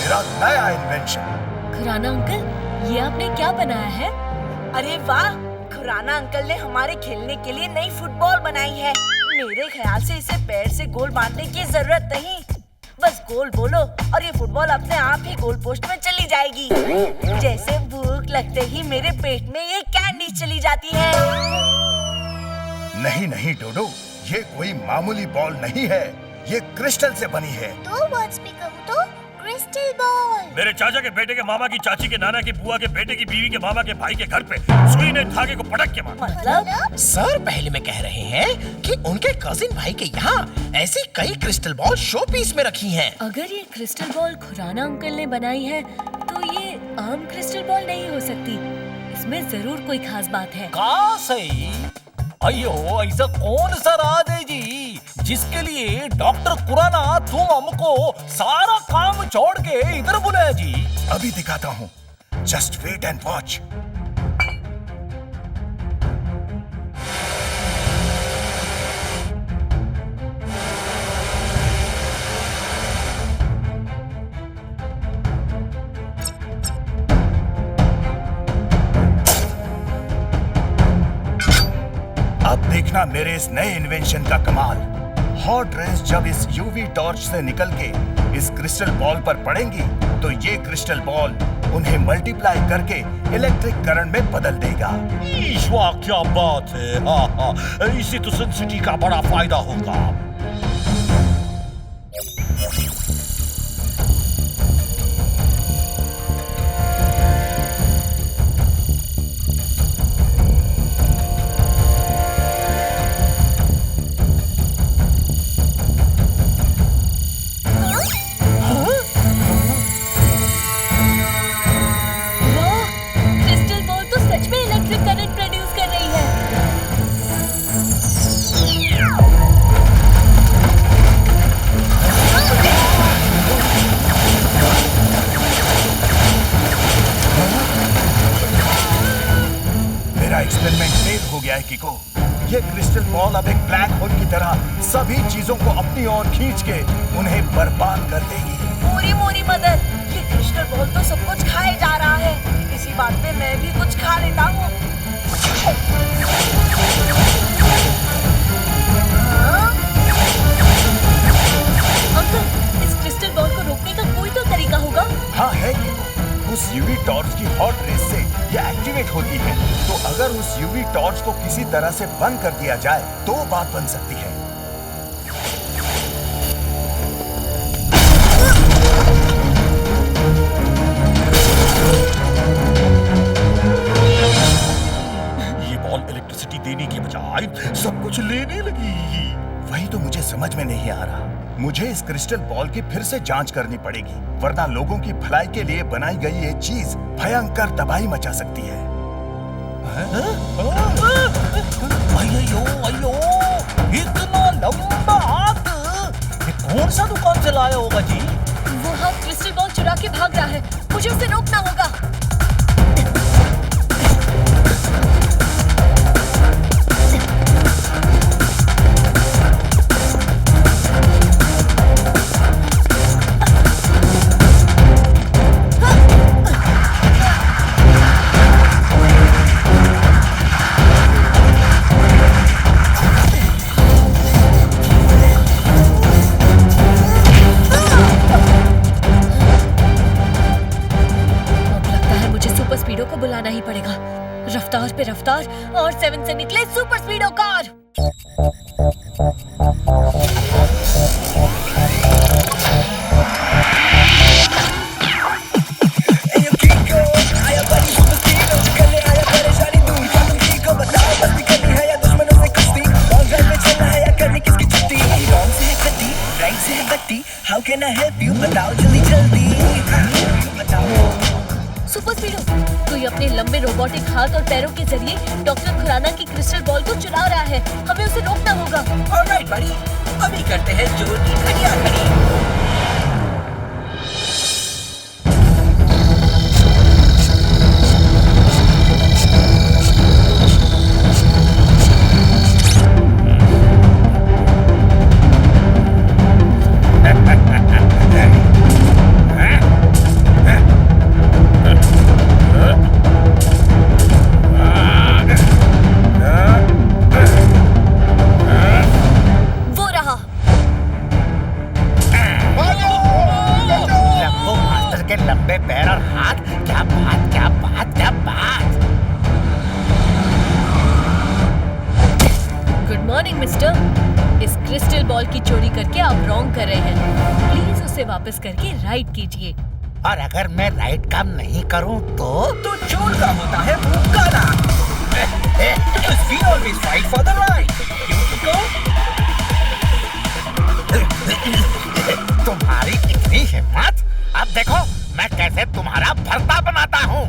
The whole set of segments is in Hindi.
मेरा नया इन्वेंशन। खुराना अंकल, ये आपने क्या बनाया है? अरे वाह, खुराना अंकल ने हमारे खेलने के लिए नई फुटबॉल बनाई है। मेरे ख्याल से इसे पैर से गोल मारने की जरूरत नहीं, बस गोल बोलो और ये फुटबॉल अपने आप ही गोल पोस्ट में चली जाएगी। जैसे भूख लगते ही मेरे पेट में ये कैंडी चली जाती है। नहीं नहीं डोडो, ये कोई मामूली बॉल नहीं है, ये क्रिस्टल से बनी है। दो वर्ड्स में कहूँ तो क्रिस्टल बॉल। मेरे चाचा के बेटे के मामा की चाची के नाना की बुआ के बेटे की बीवी के मामा के भाई के घर पे सुई ने धागे को पटक के मारा। मतलब? सर पहले में कह रहे हैं कि उनके कजिन भाई के यहाँ ऐसी कई क्रिस्टल बॉल शो पीस में रखी हैं। अगर ये क्रिस्टल बॉल खुराना अंकल ने बनाई है तो ये आम क्रिस्टल बॉल नहीं हो सकती। इसमें जरूर कोई खास बात है। का सही? अयो, ऐसा कौन सा राज है जी जिसके लिए डॉक्टर खुराना तुम हमको सारा काम छोड़ के इधर बुलाया जी? अभी दिखाता हूँ, जस्ट वेट एंड वॉच। अब देखना मेरे इस नए इन्वेंशन का कमाल। हॉट रेस जब इस यूवी टॉर्च से निकल के इस क्रिस्टल बॉल पर पड़ेंगी तो ये क्रिस्टल बॉल उन्हें मल्टीप्लाई करके इलेक्ट्रिक करंट में बदल देगा। ईश्वा, क्या बात है। हाँ हाँ, इसी तो सनसिटी का बड़ा फायदा होगा। एक्सपेरिमेंट फेल हो गया है किको। ये क्रिस्टल बॉल अब एक ब्लैक होल की तरह सभी चीजों को अपनी ओर खींच के उन्हें बर्बाद कर देगी। मोरी मोरी मदर, ये क्रिस्टल बॉल तो सब कुछ खाए जा रहा है। इसी बात पे मैं भी कुछ खा लेता हूँ। अंकल, इस क्रिस्टल बॉल को रोकने का कोई तो तरीका होगा? हाँ है किको। उस यूवी टॉर्च की हॉट रेस से यह एक्टिवेट होती है, तो अगर उस यूवी टॉर्च को किसी तरह से बंद कर दिया जाए तो बात बन सकती है। ये बॉल इलेक्ट्रिसिटी देने की बजाय सब कुछ लेने लगी। वही तो मुझे समझ में नहीं आ रहा। मुझे इस क्रिस्टल बॉल की फिर से जांच करनी पड़ेगी, वरना लोगों की भलाई के लिए बनाई गई ये चीज भयंकर तबाही मचा सकती है। अयो अयो, इतना लंबा हाथ ये कौन सा दुकान से लाया होगा जी? वो हाथ क्रिस्टल बॉल चुरा के भाग रहा है, मुझे उसे रोकना होगा। बुलाना ही पड़ेगा। रफ्तार पे रफ्तार और 7 से निकले super speedo car. How can I help you? बताओ जल्दी जल्दी। सुपर स्पीडो, कोई अपने लंबे रोबोटिक हाथ और पैरों के जरिए डॉक्टर खुराना की क्रिस्टल बॉल को चुरा रहा है। हमें उसे रोकना होगा। ऑलराइट बड़ी, अभी करते हैं जो खड़िया खड़ी। Morning mister. इस क्रिस्टल बॉल की चोरी करके आप रॉन्ग कर रहे हैं। प्लीज उसे वापस करके राइट कीजिए। और अगर मैं राइट काम नहीं करूं तो चोर का होता है मुंह काला। Because we always fight for the right. तुम्हारी इतनी हिम्मत? अब देखो मैं कैसे तुम्हारा भरता बनाता हूँ।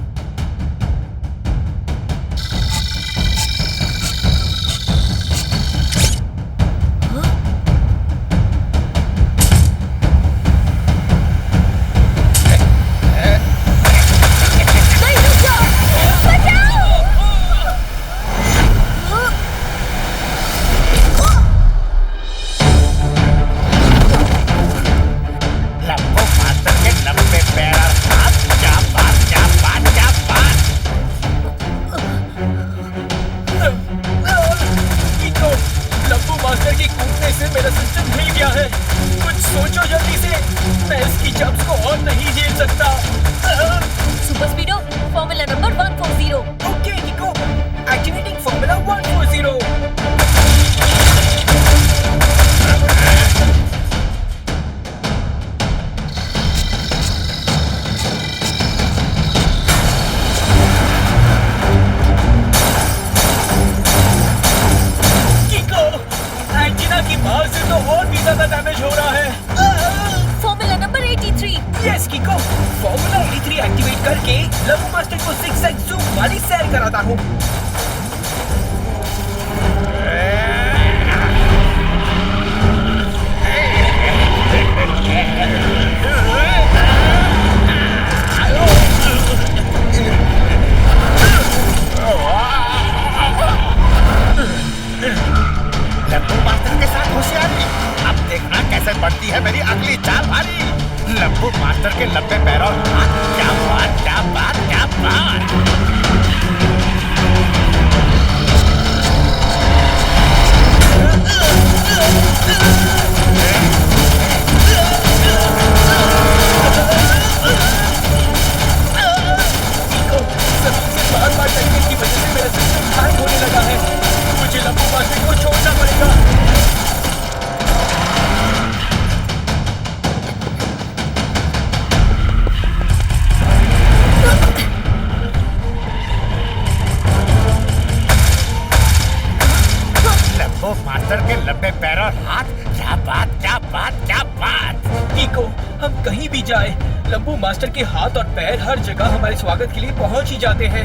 मास्टर के हाथ और पैर हर जगह हमारे स्वागत के लिए पहुंच ही जाते हैं।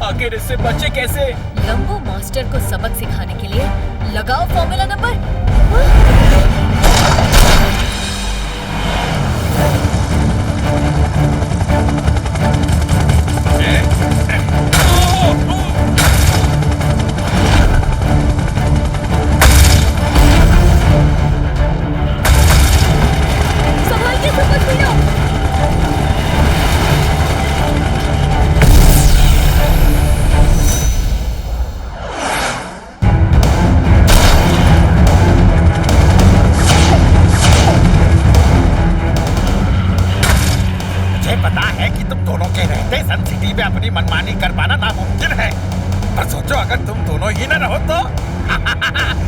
आखिर इससे बचे कैसे? लंबू मास्टर को सबक सिखाने के लिए लगाओ फॉर्मूला नंबर।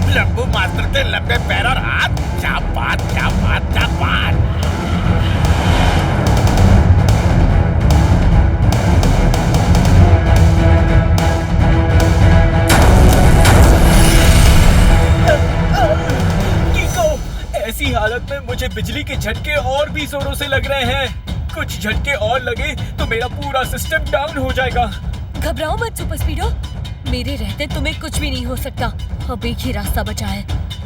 लंबू मास्टर के लंबे पैर और हाथ, क्या बात क्या बात क्या बात। ऐसी हालत में मुझे बिजली के झटके और भी जोरों से लग रहे हैं। कुछ झटके और लगे तो मेरा पूरा सिस्टम डाउन हो जाएगा। घबराओ मत सुपर स्पीडो, मेरे रहते तुम्हें कुछ भी नहीं हो सकता। अब एक ही रास्ता बचा है,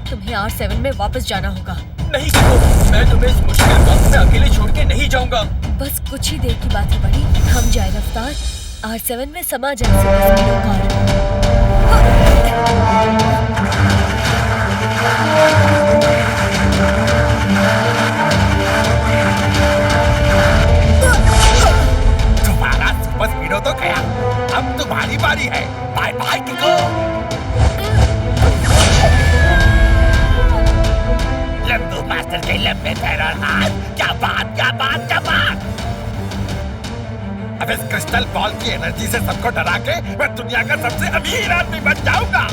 तुम्हें R7 में वापस जाना होगा। नहीं किको, मैं तुम्हें इस मुश्किल वक्त में अकेले छोड़ के नहीं जाऊंगा। बस कुछ ही देर की बात है बड़ी, हम जाए रफ्तार, R7 में समा जाए सुपर स्पीडो कार। तुम्हारा सुपर स्पीडो तो गया, अब तुम्हारी बारी है। Bye bye किको। लंबू मास्टर के लंबे पैर और हाथ, क्या बात क्या बात क्या बात। अब इस क्रिस्टल बॉल की एनर्जी से सबको डरा के मैं दुनिया का सबसे अमीर आदमी बन जाऊंगा।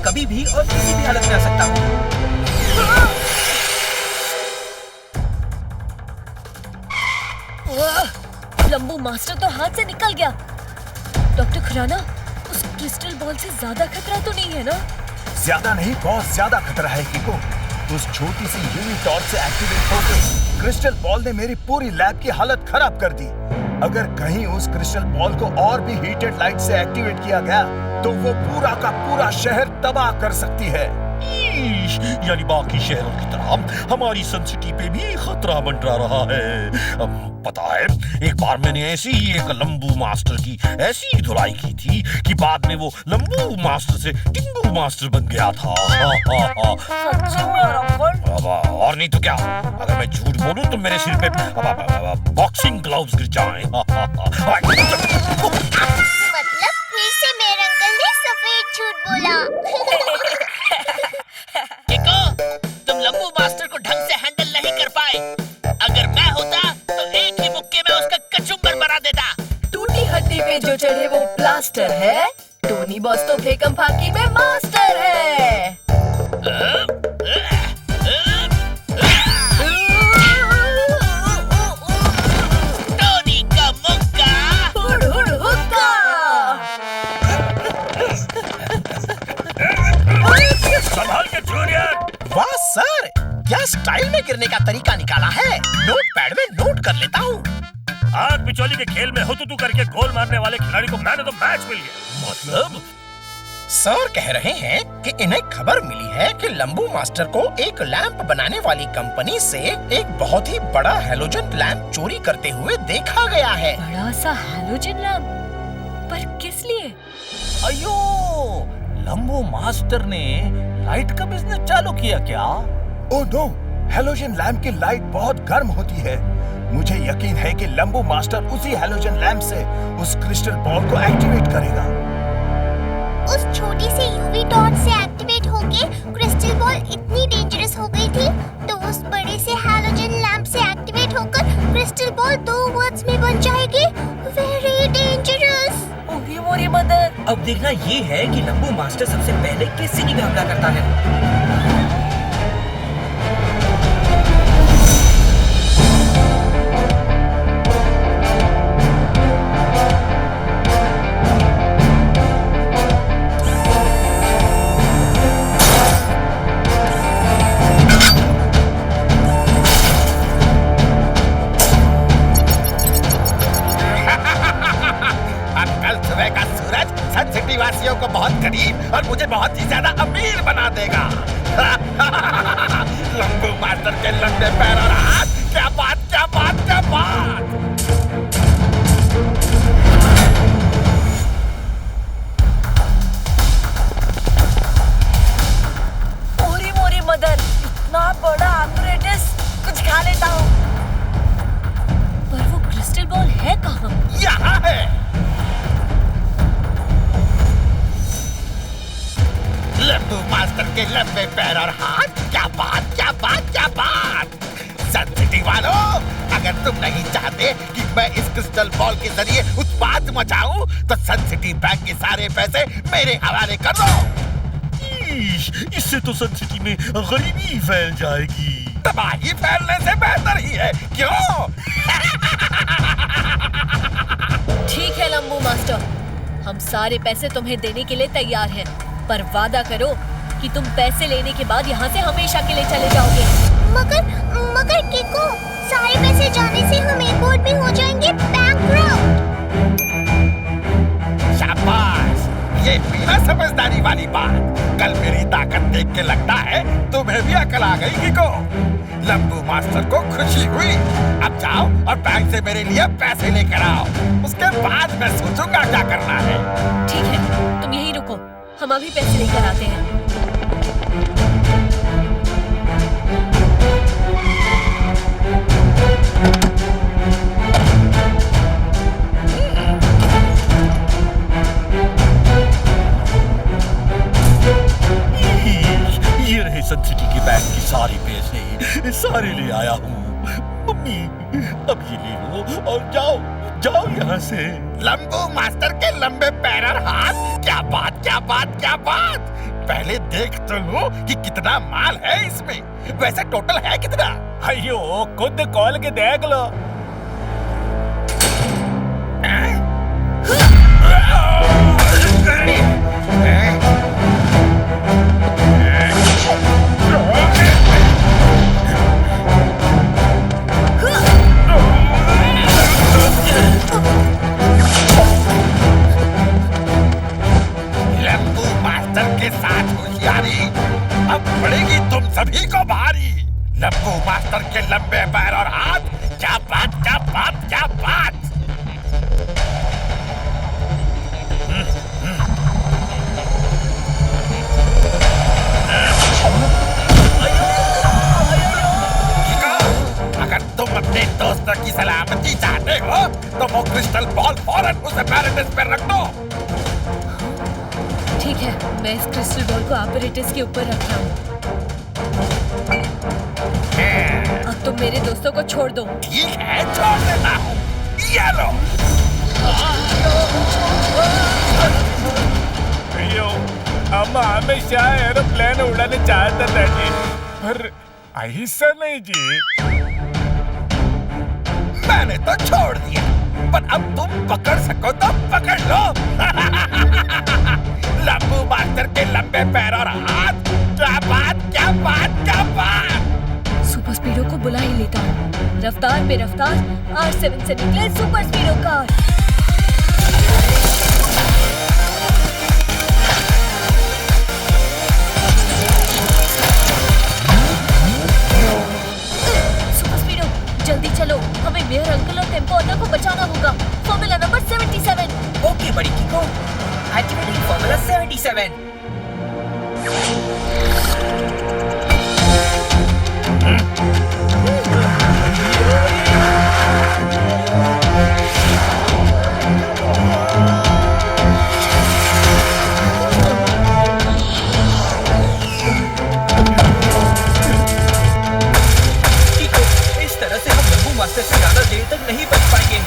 कभी भी और किसी भी हालत में आ सकता हूँ। लंबू मास्टर तो हाथ से निकल गया। डॉक्टर खुराना, उस क्रिस्टल बॉल से ज्यादा खतरा तो नहीं है ना? ज्यादा नहीं, बहुत ज्यादा खतरा है किको। उस छोटी सी यूवी टॉर्च से एक्टिवेट होकर क्रिस्टल बॉल ने मेरी पूरी लैब की हालत खराब कर दी। अगर कहीं उस क्रिस्टल बॉल को और भी हीटेड लाइट से एक्टिवेट किया गया तो वो पूरा का पूरा शहर तबाह कर सकती है। यानी बाकी शहरों की तरह हमारी सन सिटी पे भी खतरा मंडरा रहा है। पता है, एक बार मैंने ऐसे ही एक लंबू मास्टर की ऐसी धुलाई की थी कि बाद में वो लंबू मास्टर से टिंगू मास्टर बन गया था। सच्ची में रफल? और नहीं तो क्या, अगर मैं झूठ बोलूं तो मेरे सिर पे बॉक्सिंग ग्लव्स गिर जाएं। मतलब फिर से मेरे अंकल ने सफेद झूठ बोला। तुम लंबू मास्टर को ढंग से हैंडल नहीं कर पाए। अगर मैं होता तो एक ही मुक्के में उसका कचुम्बर बना देता। टूटी हड्डी पे जो चढ़े वो प्लास्टर है। टोनी बॉस तो फेकम फाकी में मास्टर है। टोनी का मुक्का हुड हुड हुक्का। संभाल के जूनियर। वाह सर, क्या स्टाइल में गिरने का तरीका निकाला है। नोटपैड में नोट कर लेता हूँ। आग बिचौली के खेल में हुतुतु करके गोल मारने वाले खिलाड़ी को मैन ऑफ द मैच मिल गया। मतलब सर कह रहे हैं कि इन्हें खबर मिली है कि लंबू मास्टर को एक लैंप बनाने वाली कंपनी से एक बहुत ही बड़ा हैलोजन लैंप चोरी करते हुए देखा गया है। बड़ा सा हैलोजन लैम्प? पर किस लिए? अयो, लंबू मास्टर ने लाइट का बिजनेस चालू किया क्या? ओह नो, हैलोजन लैंप की लाइट बहुत गर्म होती है। मुझे यकीन है कि लंबू मास्टर उसी हैलोजन लैंप से उस क्रिस्टल बॉल को एक्टिवेट करेगा। उस छोटी सी यूवी टॉर्च से एक्टिवेट होके क्रिस्टल बॉल इतनी डेंजरस हो गई थी तो उस बड़े से हैलोजन लैंप से एक्टिवेट होकर क्रिस्टल बॉल 2 वर्ड्स में बन जाएगी, वेरी डेंजरस। ओरी मोरी मदर। अब देखना ये है कि लंबू मास्टर सबसे पहले किस सिटी में हमला करता है। सन सिटी वासियों को बहुत गरीब और मुझे बहुत ही ज्यादा अमीर बना देगा। लंबू मास्टर के लंबे पैर और हाथ, क्या बात क्या बात क्या बात। ओरी मोरी मदर, इतना बड़ा apparatus, कुछ खा लेता हूँ। पर वो क्रिस्टल बॉल है कहाँ? यहाँ है। लंबू मास्टर के लंबे पैर और हाथ, क्या बात क्या बात क्या बात। सन सिटी वालों, अगर तुम नहीं चाहते कि मैं इस क्रिस्टल बॉल के जरिए उत्पात मचाऊं तो सन सिटी बैंक के सारे पैसे मेरे हवाले कर दो। इससे तो सन सिटी में गरीबी फैल जाएगी। तबाही फैलने से बेहतर ही है, क्यों? ठीक है लंबू मास्टर, हम सारे पैसे तुम्हें देने के लिए तैयार हैं, पर वादा करो कि तुम पैसे लेने के बाद यहाँ से हमेशा के लिए चले जाओगे। मगर किको, सारे पैसे जाने से हम एक और भी हो जाएंगे बैंकरप्ट। शाबाश, ये बिना समझदारी वाली बात। कल मेरी ताकत देख के लगता है तुम्हें भी अकल आ गई किको। लंबू मास्टर को खुशी हुई। अब जाओ और बैंक से मेरे लिए पैसे लेकर आओ, उसके बाद मैं सोचूंगा क्या करना है। ठीक है, तुम यहीं रुको, हम अभी पैसे लेकर आते हैं। ये रहे सन सिटी के बैंक के सारे पैसे, सारे ले आया हूँ। मम्मी, अब ये ले लो और जाओ जाओ यहाँ से। लंबू मास्टर के लंबे पैर और हाथ, क्या बात क्या बात क्या बात। पहले देख तो लो कि कितना माल है इसमें। वैसे टोटल है कितना? अयो खुद खोल के देख लो। लंबू मास्टर के साथ होशियारी अब पड़ेगी तुम सभी को भारी। लंबू मास्टर के लंबे पैर और हाथ, क्या बात क्या बात क्या बात। अगर तुम अपने दोस्तों की सलामती चाहते हो तो वो क्रिस्टल बॉल फौरन उस apparatus पे रख दो। ठीक है, मैं इस क्रिस्टल बॉल को apparatus के ऊपर रख रहा हूँ। अब तुम मेरे दोस्तों को छोड़ दो। ठीक है, छोड़ देता हूँ। ये लो। अयो हम हमेशा एरोप्लेन उड़ाने चाहते थे जी, पर ऐसा नहीं जी। मैंने तो छोड़ दिया, पर अब तुम पकड़ सको तो पकड़ लो। लंबू मास्टर के लंबे पैर और हाथ, क्या बात क्या बात क्या बात। सुपर स्पीडो को बुला ही लेता हूँ। रफ्तार पे रफ्तार, R7 से निकले सुपर स्पीडो कार। सुपर स्पीडो, जल्दी चलो, हमें मेयर अंकल और टेम्पो अन्ना को बचाना होगा। Formula number 77। ओके बड़ी किको, एक्टिवेटिंग फॉर्मूला 77। किको, इस तरह से हम लंबू मास्टर से ज्यादा देर तक नहीं बच पाएंगे।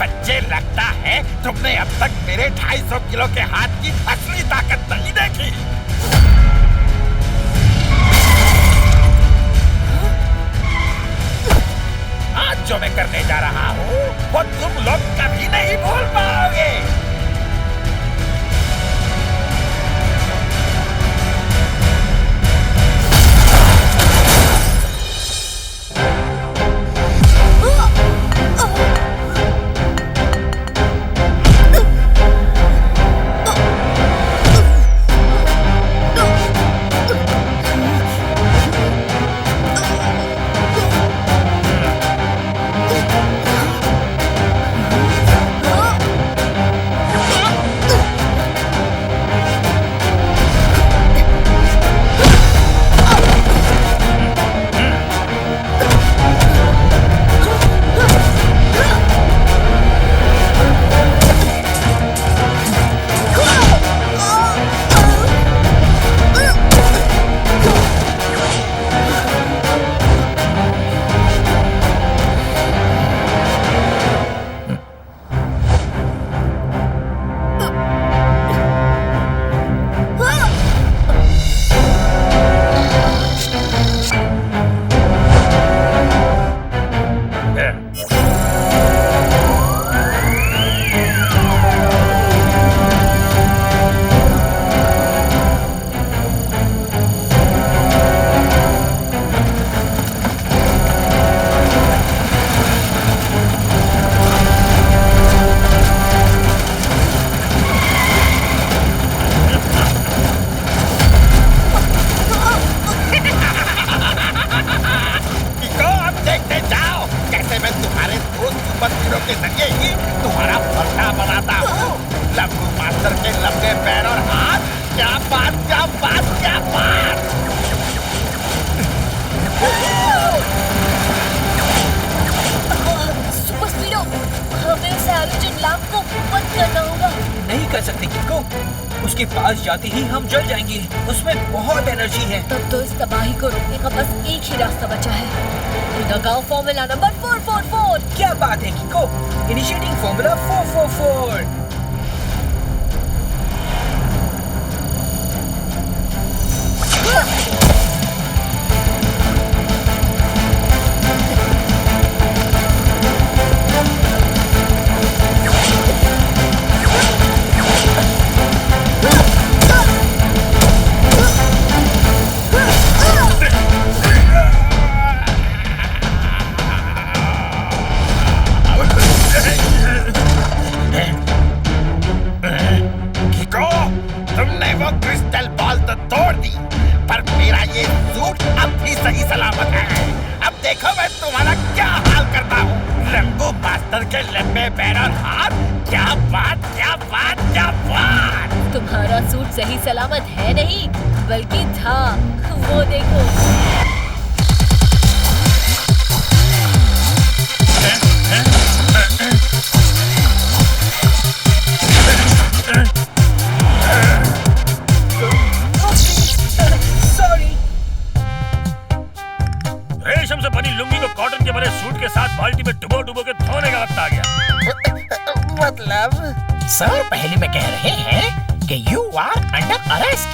बच्चे, लगता है तुमने अब तक मेरे 250 किलो के हाथ की असली ताकत नहीं देखी। आज जो मैं करने जा रहा हूँ वो तुम लोग कभी नहीं भूल पाओगे। के जरिए ही तुम्हारा फलता बनाता हूँ। लंबू मास्टर के लंबे पैर और हाथ, क्या बात क्या बात क्या बात। सुपर स्पीडो, हमें उस हैलोजन लैंप को बंद करना होगा। नहीं कर सकते किको, उसके पास जाते ही हम जल जाएंगे। उसमें बहुत एनर्जी है। तब तो इस तबाही को रोकने का बस एक ही रास्ता बचा है। लगाओ फॉर्मूला नंबर 444। 444। क्या बात है किको, इनिशिएटिंग फॉर्मूला 444। किको, तुमने वो क्रिस्टल बॉल तो तोड़ दी, पर मेरा ये सूट अब भी सही सलामत है। अब देखो मैं तुम्हारा क्या हाल करता हूँ। लंबू मास्टर के लंबे पैर और हाथ, क्या बात, क्या बात, क्या बात। तुम्हारा सूट सही सलामत है नहीं, बल्कि था। वो देखो। सॉरी। रेशम से बनी लुंगी को कॉटन के बने सूट के साथ बाल्टी में डुबो डुबो के धोने का वक्त आ गया। मतलब सर, पहले में कह रहे हैं कि यू आर अंडर अरेस्ट।